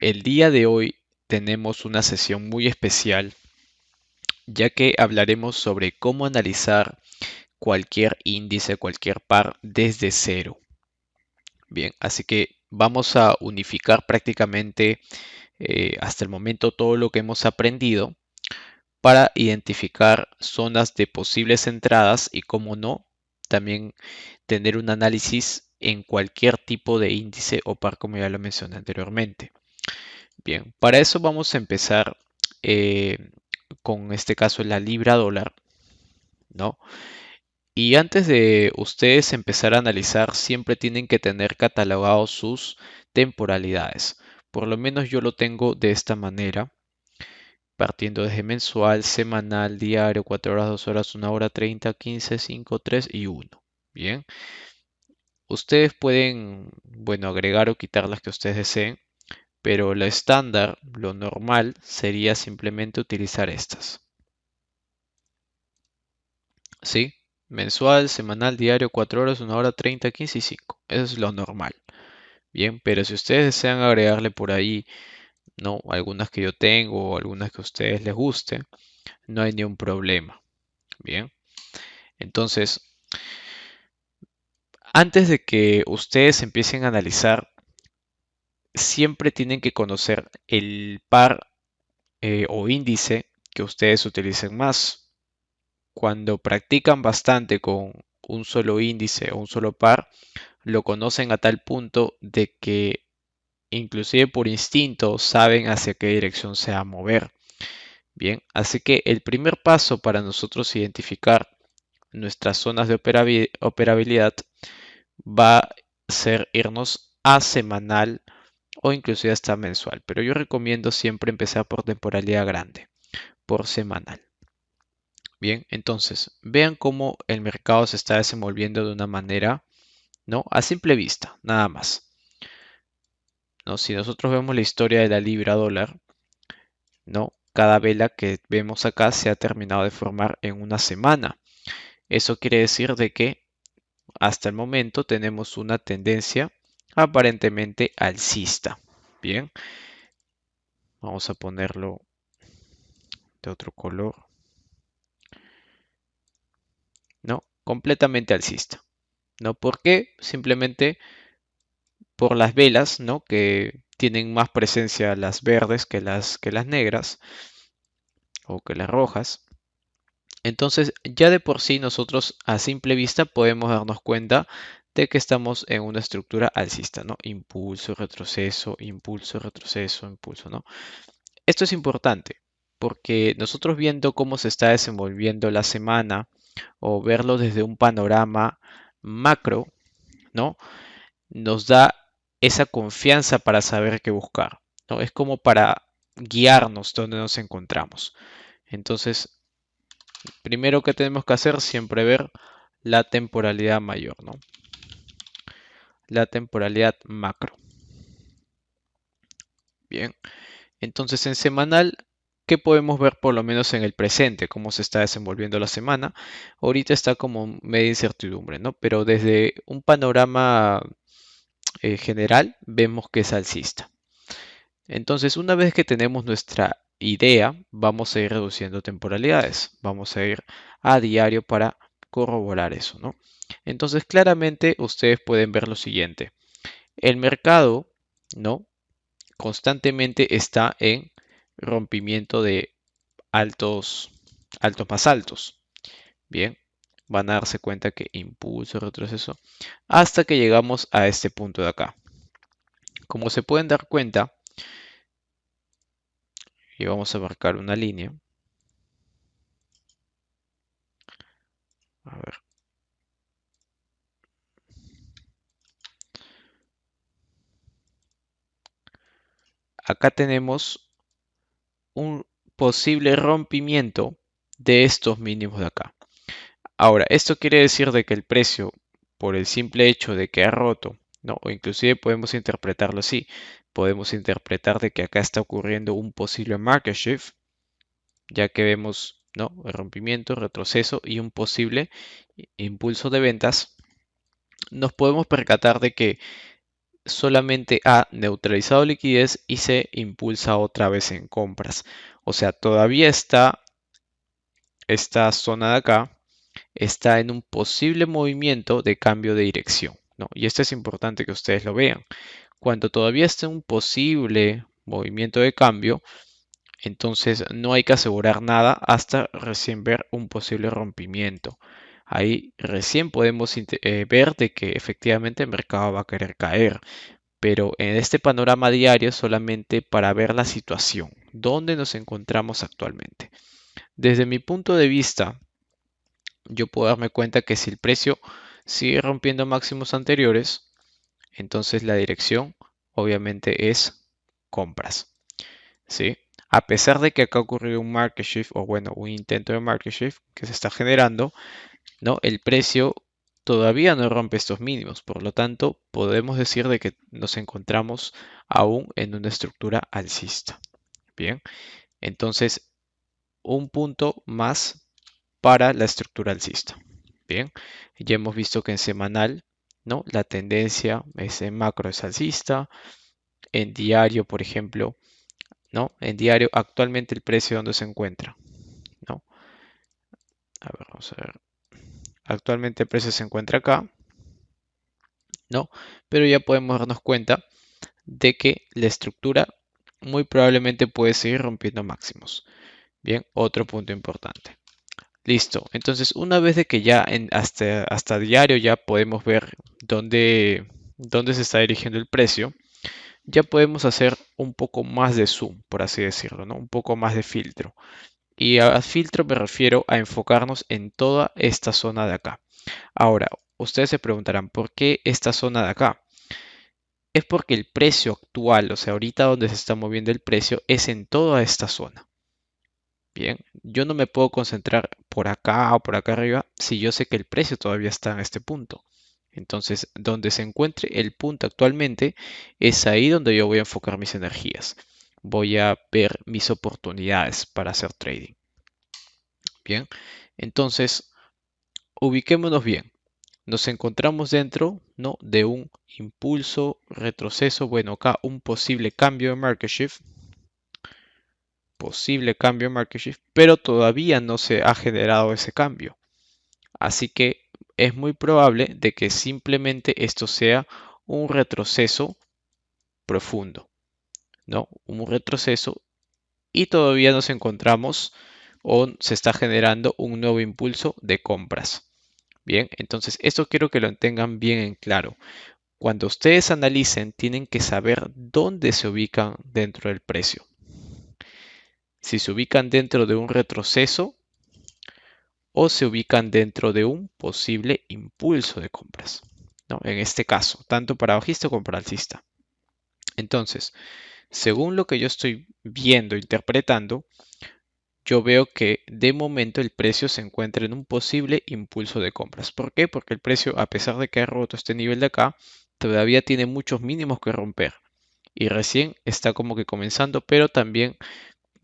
el día de hoy tenemos una sesión muy especial, ya que hablaremos sobre cómo analizar cualquier índice, cualquier par desde cero. Bien, así que vamos a unificar prácticamente hasta el momento todo lo que hemos aprendido para identificar zonas de posibles entradas y, como no, también tener un análisis en cualquier tipo de índice o par, como ya lo mencioné anteriormente. Bien, para eso vamos a empezar eh, con este caso la libra dólar, ¿no? Y antes de ustedes empezar a analizar, siempre tienen que tener catalogados sus temporalidades. Por lo menos yo lo tengo de esta manera, partiendo desde mensual, semanal, diario, 4 horas, 2 horas, 1 hora, 30, 15, 5, 3 y 1. Bien, ustedes pueden, bueno, agregar o quitar las que ustedes deseen, pero lo estándar, lo normal, sería simplemente utilizar estas. ¿Sí? Mensual, semanal, diario, 4 horas, 1 hora, 30, 15 y 5. Eso es lo normal. Bien, pero si ustedes desean agregarle por ahí, ¿no? Algunas que yo tengo o algunas que a ustedes les guste, no hay ningún problema. Bien, entonces, antes de que ustedes empiecen a analizar, siempre tienen que conocer el par o índice que ustedes utilicen más. Cuando practican bastante con un solo índice o un solo par, lo conocen a tal punto de que inclusive por instinto saben hacia qué dirección se va a mover. Bien, así que el primer paso para nosotros identificar nuestras zonas de operabilidad va a ser irnos a semanal o inclusive hasta mensual, pero yo recomiendo siempre empezar por temporalidad grande, por semanal. Bien, entonces vean cómo el mercado se está desenvolviendo de una manera, ¿no? A simple vista, nada más. ¿No? Si nosotros vemos la historia de la libra dólar, ¿no? Cada vela que vemos acá se ha terminado de formar en una semana. Eso quiere decir de que hasta el momento tenemos una tendencia aparentemente alcista. Bien, vamos a ponerlo de otro color, ¿no? Completamente alcista. ¿No? ¿Por qué? Simplemente por las velas, ¿no? Que tienen más presencia las verdes que las negras o que las rojas. Entonces, ya de por sí nosotros a simple vista podemos darnos cuenta de que estamos en una estructura alcista, ¿no? Impulso, retroceso, impulso, retroceso, impulso, ¿no? Esto es importante porque nosotros viendo cómo se está desenvolviendo la semana o verlo desde un panorama macro, ¿no? Nos da esa confianza para saber qué buscar, ¿no? Es como para guiarnos donde nos encontramos. Entonces, primero que tenemos que hacer, siempre ver la temporalidad mayor, ¿no? La temporalidad macro. Bien, entonces en semanal, ¿qué podemos ver por lo menos en el presente? ¿Cómo se está desenvolviendo la semana? Ahorita está como media incertidumbre, ¿no? Pero desde un panorama general vemos que es alcista. Entonces, una vez que tenemos nuestra idea, vamos a ir reduciendo temporalidades. Vamos a ir a diario para corroborar eso, ¿no? Entonces, claramente ustedes pueden ver lo siguiente. El mercado, ¿no? Constantemente está en rompimiento de altos, altos más altos. Bien, van a darse cuenta que impulso, retroceso, hasta que llegamos a este punto de acá. Como se pueden dar cuenta, y vamos a marcar una línea. A ver, acá tenemos un posible rompimiento de estos mínimos de acá. Ahora, esto quiere decir de que el precio, por el simple hecho de que ha roto, ¿no? O inclusive podemos interpretarlo así, podemos interpretar de que acá está ocurriendo un posible market shift, ya que vemos, ¿no? El rompimiento, retroceso y un posible impulso de ventas. Nos podemos percatar de que solamente ha neutralizado liquidez y se impulsa otra vez en compras. O sea, todavía está esta zona de acá, está en un posible movimiento de cambio de dirección, ¿no? Y esto es importante que ustedes lo vean. Cuando todavía está en un posible movimiento de cambio, entonces no hay que asegurar nada hasta recién ver un posible rompimiento. Ahí recién podemos ver de que efectivamente el mercado va a querer caer. Pero en este panorama diario solamente para ver la situación, dónde nos encontramos actualmente. Desde mi punto de vista, yo puedo darme cuenta que si el precio sigue rompiendo máximos anteriores, entonces la dirección obviamente es compras, ¿sí? A pesar de que acá ocurrió un market shift o bueno, un intento de market shift que se está generando, ¿no? El precio todavía no rompe estos mínimos, por lo tanto, podemos decir de que nos encontramos aún en una estructura alcista. Bien, entonces un punto más para la estructura alcista. Bien, ya hemos visto que en semanal, ¿no? La tendencia es en macro es alcista, en diario, por ejemplo, ¿no? En diario actualmente el precio donde se encuentra, ¿no? A ver, vamos a ver. Actualmente el precio se encuentra acá, ¿no? Pero ya podemos darnos cuenta de que la estructura muy probablemente puede seguir rompiendo máximos. Bien, otro punto importante. Listo, entonces una vez de que ya hasta diario ya podemos ver dónde se está dirigiendo el precio, ya podemos hacer un poco más de zoom, por así decirlo, ¿no? Un poco más de filtro. Y a filtro me refiero a enfocarnos en toda esta zona de acá. Ahora, ustedes se preguntarán, ¿por qué esta zona de acá? Es porque el precio actual, o sea, ahorita donde se está moviendo el precio, es en toda esta zona. Bien, yo no me puedo concentrar por acá o por acá arriba si yo sé que el precio todavía está en este punto. Entonces, donde se encuentre el punto actualmente, es ahí donde yo voy a enfocar mis energías. Voy a ver mis oportunidades para hacer trading. Bien, entonces, ubiquémonos bien. Nos encontramos dentro, ¿no? De un impulso, retroceso, bueno, acá un posible cambio de market shift, pero todavía no se ha generado ese cambio. Así que es muy probable de que simplemente esto sea un retroceso profundo, ¿no? Un retroceso y todavía nos encontramos o se está generando un nuevo impulso de compras. Bien, entonces esto quiero que lo tengan bien en claro. Cuando ustedes analicen, tienen que saber dónde se ubican dentro del precio. Si se ubican dentro de un retroceso o se ubican dentro de un posible impulso de compras, ¿no? En este caso, tanto para bajista como para alcista. Entonces, según lo que yo estoy viendo, interpretando, yo veo que de momento el precio se encuentra en un posible impulso de compras. ¿Por qué? Porque el precio, a pesar de que ha roto este nivel de acá, todavía tiene muchos mínimos que romper. Y recién está como que comenzando, pero también,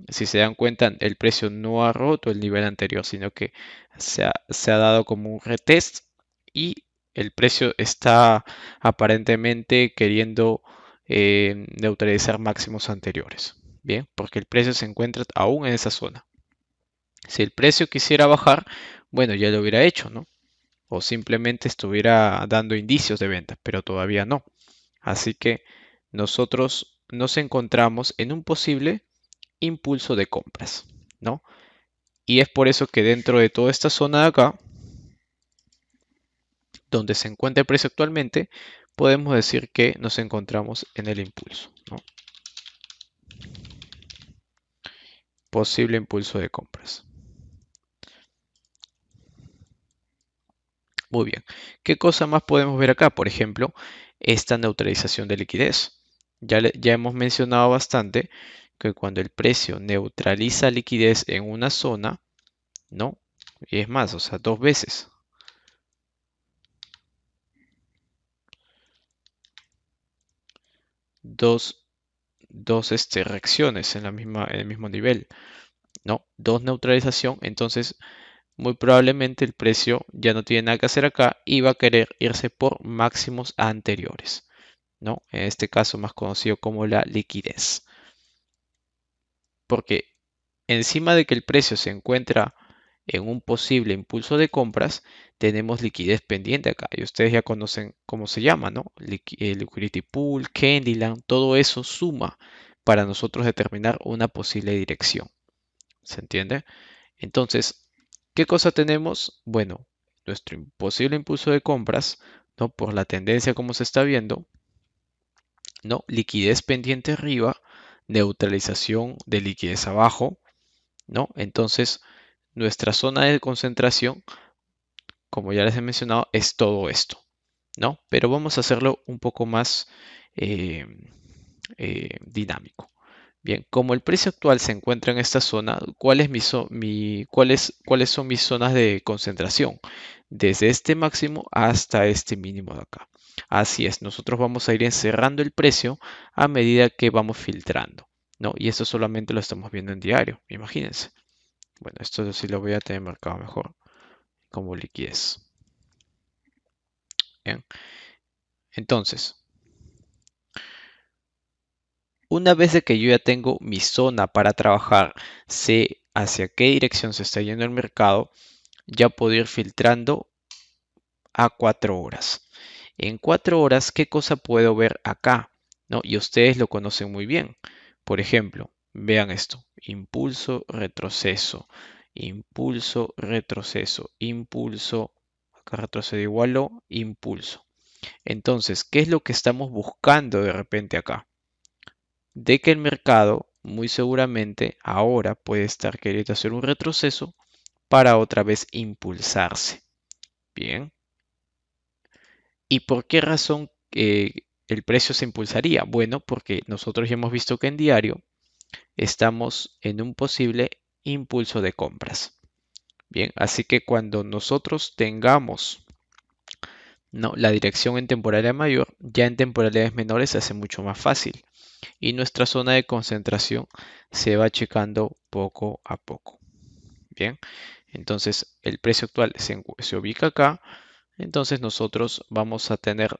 si se dan cuenta, el precio no ha roto el nivel anterior, sino que se ha dado como un retest y el precio está aparentemente queriendo neutralizar máximos anteriores. Bien, porque el precio se encuentra aún en esa zona. Si el precio quisiera bajar, bueno, ya lo hubiera hecho, ¿no? O simplemente estuviera dando indicios de venta, pero todavía no. Así que nosotros nos encontramos en un posible impulso de compras, ¿no? Y es por eso que dentro de toda esta zona de acá, donde se encuentra el precio actualmente, podemos decir que nos encontramos en el impulso, ¿no? Posible impulso de compras. Muy bien. ¿Qué cosa más podemos ver acá? Por ejemplo, esta neutralización de liquidez. Ya hemos mencionado bastante que cuando el precio neutraliza liquidez en una zona, ¿no? Y es más, o sea, dos veces. Dos, dos reacciones en el mismo nivel, ¿no? Dos neutralización, entonces muy probablemente el precio ya no tiene nada que hacer acá y va a querer irse por máximos anteriores. ¿no? En este caso más conocido como la liquidez. Porque encima de que el precio se encuentra en un posible impulso de compras, tenemos liquidez pendiente acá. Y ustedes ya conocen cómo se llama, ¿no? Liquidity Pool, Candyland, todo eso suma para nosotros determinar una posible dirección. ¿Se entiende? Entonces, ¿qué cosa tenemos? Bueno, nuestro posible impulso de compras, ¿no? Por la tendencia como se está viendo, ¿no? Liquidez pendiente arriba, neutralización de liquidez abajo, ¿no? Entonces, nuestra zona de concentración, como ya les he mencionado, es todo esto, ¿no? Pero vamos a hacerlo un poco más eh, dinámico. Bien, como el precio actual se encuentra en esta zona, ¿cuál es cuáles son mis zonas de concentración? Desde este máximo hasta este mínimo de acá. Así es, nosotros vamos a ir encerrando el precio a medida que vamos filtrando, ¿no? Y eso solamente lo estamos viendo en diario, imagínense. Bueno, esto sí lo voy a tener marcado mejor como liquidez. Bien, entonces, una vez de que yo ya tengo mi zona para trabajar, sé hacia qué dirección se está yendo el mercado, ya puedo ir filtrando a 4 horas. En 4 horas, ¿qué cosa puedo ver acá? ¿No? Y ustedes lo conocen muy bien. Por ejemplo, vean esto. Impulso, retroceso. Impulso, retroceso. Impulso. Acá retrocedo igual impulso. Entonces, ¿qué es lo que estamos buscando de repente acá? De que el mercado muy seguramente ahora puede estar queriendo hacer un retroceso para otra vez impulsarse. Bien. ¿Y por qué razón el precio se impulsaría? Bueno, porque nosotros ya hemos visto que en diario estamos en un posible impulso de compras. Bien, así que cuando nosotros tengamos, no, la dirección en temporalidad mayor, ya en temporalidades menores se hace mucho más fácil y nuestra zona de concentración se va checando poco a poco. Bien, entonces el precio actual se ubica acá, entonces nosotros vamos a tener,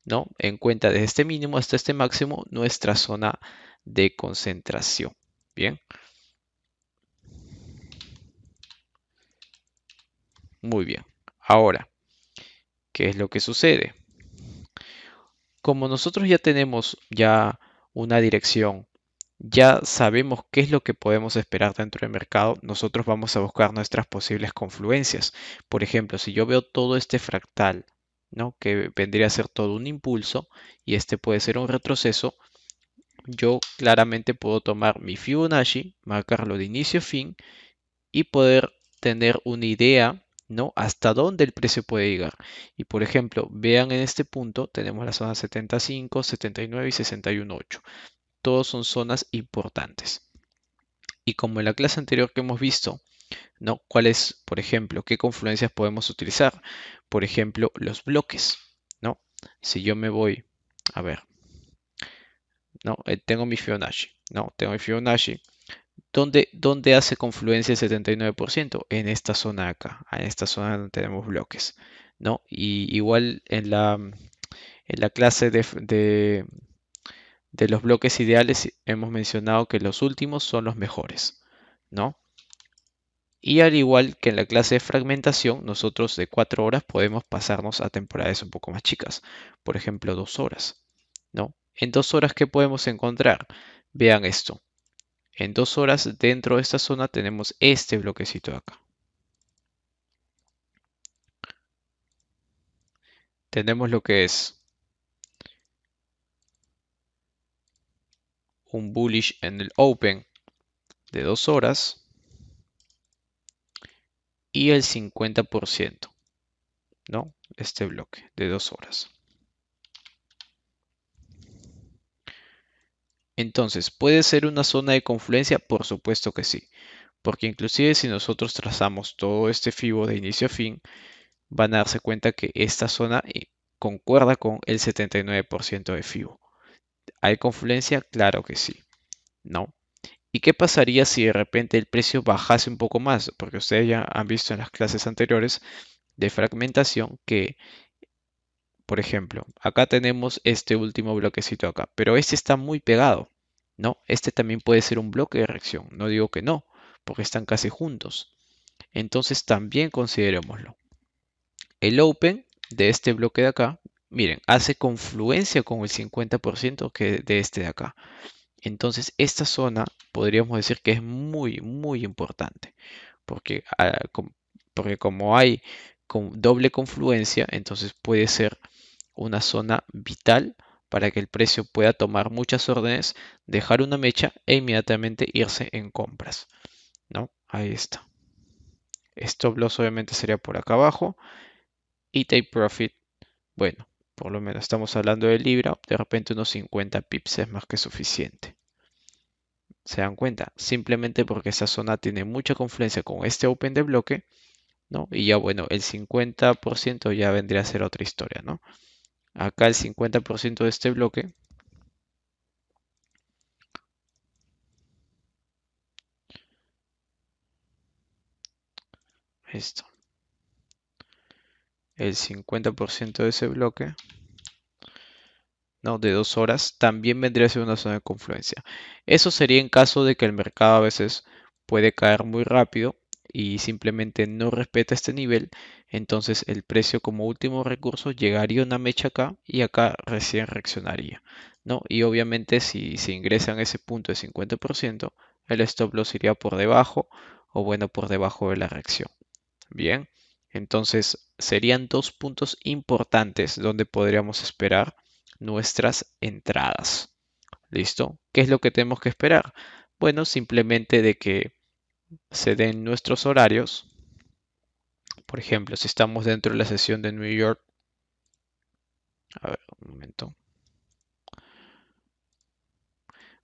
¿no? En cuenta desde este mínimo hasta este máximo nuestra zona de concentración. Bien, muy bien. Ahora, ¿qué es lo que sucede? Como nosotros ya tenemos ya una dirección, ya sabemos qué es lo que podemos esperar dentro del mercado, nosotros vamos a buscar nuestras posibles confluencias. Por ejemplo, si yo veo todo este fractal, ¿no? Que vendría a ser todo un impulso y este puede ser un retroceso, yo claramente puedo tomar mi Fibonacci, marcarlo de inicio a fin y poder tener una idea, ¿no? Hasta dónde el precio puede llegar. Y por ejemplo, vean en este punto, tenemos la zona 75, 79 y 61.8. Todos son zonas importantes. Y como en la clase anterior que hemos visto, ¿no? ¿Cuáles, por ejemplo, qué confluencias podemos utilizar? Por ejemplo, los bloques, ¿no? Si yo me voy, a ver, ¿no? Tengo mi Fibonacci, ¿no? Tengo mi Fibonacci. ¿Dónde hace confluencia el 79%? En esta zona de acá, en esta zona donde tenemos bloques, ¿no? Y igual en la clase de los bloques ideales hemos mencionado que los últimos son los mejores, ¿no? Y al igual que en la clase de fragmentación, nosotros de 4 horas podemos pasarnos a temporales un poco más chicas, por ejemplo 2 horas, ¿no? En 2 horas, ¿qué podemos encontrar? Vean esto. En 2 horas dentro de esta zona tenemos este bloquecito de acá. Tenemos lo que es un bullish en el open de 2 horas y el 50%, ¿no? Este bloque de 2 horas. Entonces, ¿puede ser una zona de confluencia? Por supuesto que sí, porque inclusive si nosotros trazamos todo este fibo de inicio a fin, van a darse cuenta que esta zona concuerda con el 79% de fibo. ¿Hay confluencia? Claro que sí, ¿no? ¿Y qué pasaría si de repente el precio bajase un poco más? Porque ustedes ya han visto en las clases anteriores de fragmentación que por ejemplo, acá tenemos este último bloquecito acá, pero este está muy pegado, ¿no? Este también puede ser un bloque de reacción, no digo que no, porque están casi juntos. Entonces también considerémoslo. El open de este bloque de acá, miren, hace confluencia con el 50% de este de acá. Entonces esta zona podríamos decir que es muy, muy importante, porque, porque como hay doble confluencia, entonces puede ser una zona vital para que el precio pueda tomar muchas órdenes, dejar una mecha e inmediatamente irse en compras, ¿no? Ahí está. Stop loss obviamente sería por acá abajo y take profit, bueno, por lo menos estamos hablando de libra, de repente unos 50 pips es más que suficiente. ¿Se dan cuenta? Simplemente porque esa zona tiene mucha confluencia con este open de bloque, ¿no? Y ya bueno, el 50% ya vendría a ser otra historia, ¿no? Acá el 50% de este bloque, esto, el 50% de ese bloque, ¿no? De 2 horas, también vendría a ser una zona de confluencia. Eso sería en caso de que el mercado a veces puede caer muy rápido y simplemente no respeta este nivel, entonces el precio como último recurso llegaría a una mecha acá y acá recién reaccionaría, ¿no? Y obviamente si se ingresa en ese punto de 50%, el stop loss iría por debajo o bueno, por debajo de la reacción. Bien, entonces serían dos puntos importantes donde podríamos esperar nuestras entradas. ¿Listo? ¿Qué es lo que tenemos que esperar? Bueno, simplemente de que se den nuestros horarios. Por ejemplo, si estamos dentro de la sesión de New York, a ver, un momento.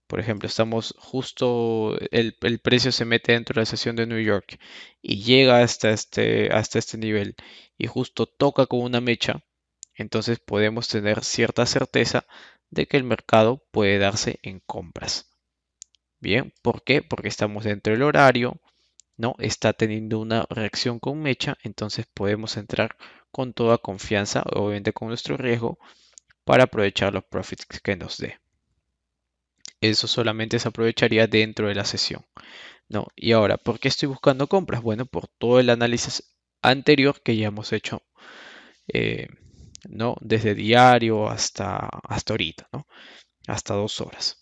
Por ejemplo, estamos justo, el precio se mete dentro de la sesión de New York y llega hasta este nivel y justo toca con una mecha, entonces podemos tener cierta certeza de que el mercado puede darse en compras. Bien, ¿por qué? Porque estamos dentro del horario, ¿no? Está teniendo una reacción con mecha, entonces podemos entrar con toda confianza, obviamente con nuestro riesgo, para aprovechar los profits que nos dé. Eso solamente se aprovecharía dentro de la sesión, ¿no? Y ahora, ¿por qué estoy buscando compras? Bueno, por todo el análisis anterior que ya hemos hecho, eh, ¿no? Desde diario hasta ahorita, ¿no? Hasta 2 horas.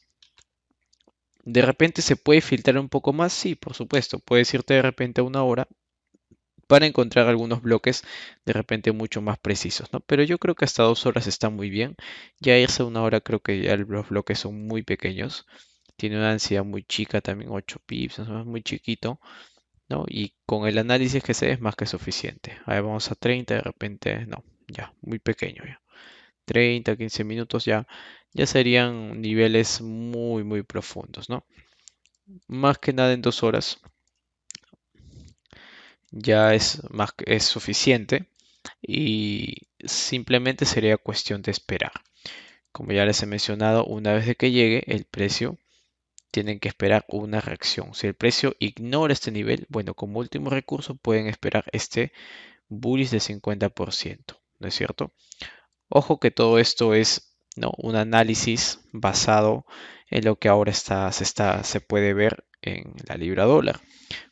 De repente se puede filtrar un poco más, sí, por supuesto. Puedes irte de repente a 1 hora para encontrar algunos bloques de repente mucho más precisos, ¿no? Pero yo creo que hasta 2 horas está muy bien. Ya irse a 1 hora creo que ya los bloques son muy pequeños. Tiene una ansiedad muy chica también, 8 pips, es muy chiquito, ¿no? Y con el análisis que se ve es más que suficiente. Ahí vamos a 30, de repente, no, ya, muy pequeño ya. 30, 15 minutos ya serían niveles muy, muy profundos, ¿no? Más que nada en 2 horas ya es suficiente y simplemente sería cuestión de esperar. Como ya les he mencionado, una vez de que llegue el precio, tienen que esperar una reacción. Si el precio ignora este nivel, bueno, como último recurso pueden esperar este bullish de 50%, ¿no es cierto? Ojo que todo esto es, ¿no? Un análisis basado en lo que ahora se puede ver en la libra dólar,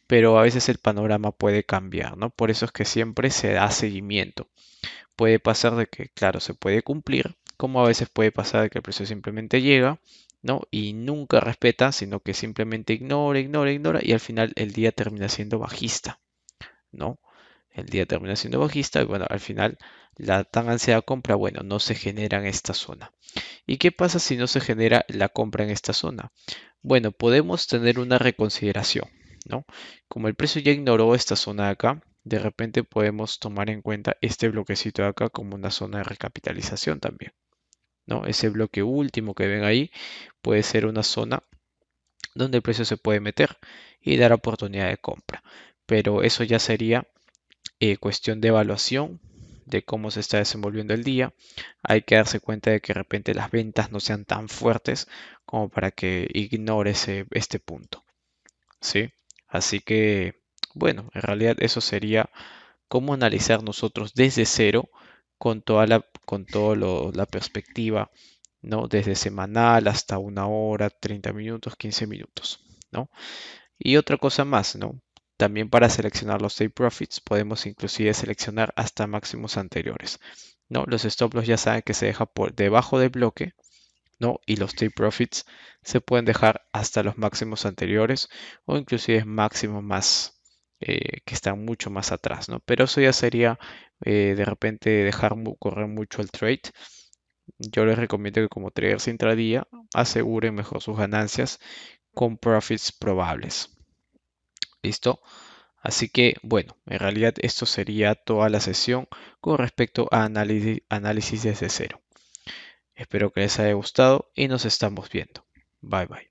pero a veces el panorama puede cambiar, ¿no? Por eso es que siempre se da seguimiento. Puede pasar de que, claro, se puede cumplir, como a veces puede pasar de que el precio simplemente llega, ¿no? Y nunca respeta, sino que simplemente ignora, ignora, ignora, y al final el día termina siendo bajista, ¿no? El día termina siendo bajista y bueno, al final la tan ansiada compra, bueno, no se genera en esta zona. ¿Y qué pasa si no se genera la compra en esta zona? Bueno, podemos tener una reconsideración, ¿no? Como el precio ya ignoró esta zona de acá, de repente podemos tomar en cuenta este bloquecito de acá como una zona de recapitalización también, ¿no? Ese bloque último que ven ahí puede ser una zona donde el precio se puede meter y dar oportunidad de compra. Pero eso ya sería cuestión de evaluación de cómo se está desenvolviendo el día. Hay que darse cuenta de que de repente las ventas no sean tan fuertes como para que ignore este punto, ¿sí? Así que, bueno, en realidad eso sería cómo analizar nosotros desde cero con toda la perspectiva, ¿no? Desde semanal hasta 1 hora, 30 minutos, 15 minutos, ¿no? Y otra cosa más, ¿no? También para seleccionar los take profits podemos inclusive seleccionar hasta máximos anteriores, ¿no? Los stop loss ya saben que se deja por debajo del bloque, ¿no? Y los take profits se pueden dejar hasta los máximos anteriores o inclusive máximos más que están mucho más atrás, ¿no? Pero eso ya sería de repente dejar correr mucho el trade. Yo les recomiendo que como traders intradía aseguren mejor sus ganancias con profits probables. ¿Listo? Así que bueno, en realidad esto sería toda la sesión con respecto a análisis desde cero. Espero que les haya gustado y nos estamos viendo. Bye bye.